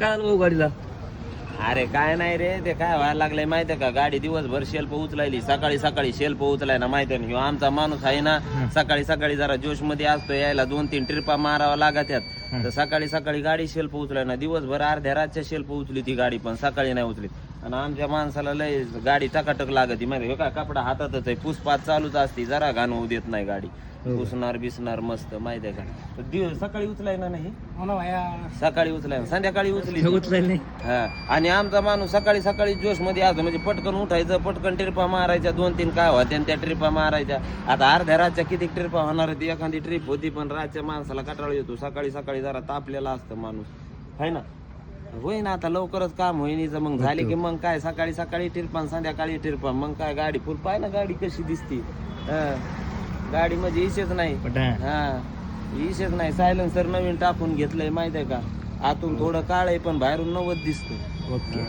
काय आलं भाऊ गाडीला? अरे काय नाही रे, ते काय व्हायला लागलंय माहितीये का, गाडी दिवसभर शेल्फ उचलायली, सकाळी सकाळी शेल्फ उचलाय ना माहितीये ना. ह्यो आमचा माणूस आहे ना, सकाळी सकाळी जरा जोश मध्ये असतो, यायला 2-3 ट्रिपा मारावा लागत्यात. तर सकाळी सकाळी गाडी शेल्फ उचलाय ना, दिवसभर अर्ध्या रातच्या शेल्फ उचली ती गाडी, पण सकाळी नाही उचली. आणि आमच्या माणसाला लय गाडी टकाटक लागती माहिती काय, कपडा हातातच आहे, पुसपात चालूच असती, जरा घाण होऊ देत नाही गाडी, पुसणार बिसणार मस्त माहितीये का. सकाळी उचलाय ना नाही, सकाळी उचलाय, संध्याकाळी उचली नाही. हा. आणि आमचा माणूस सकाळी सकाळी जोश मध्ये असतो, म्हणजे पटकन उठायचं, पटकन ट्रिपा मारायच्या, 2-3 काय होत्या त्या ट्रिपा मारायच्या. आता अर्ध्या रातच्या किती ट्रिपा होणार होती, एखादी ट्रिप होती, पण रातच्या माणसाला कंटाळा येतो, सकाळी सकाळी जरा तापलेला असतं माणूस, है ना. होईन आता लवकरच काम होईन, मग झाले की मग काय सकाळी सकाळी ट्रिपा, संध्याकाळी ट्रिपा, मग काय गाडी फुल पाय ना, गाडी कशी दिसती. गाडी म्हणजे इशेच नाही, हा इशेच नाही. सायलेन्सर नवीन टाकून घेतलंय माहितीये का, आतून थोडं काळ आहे पण बाहेरून 90 दिसतं. ओके.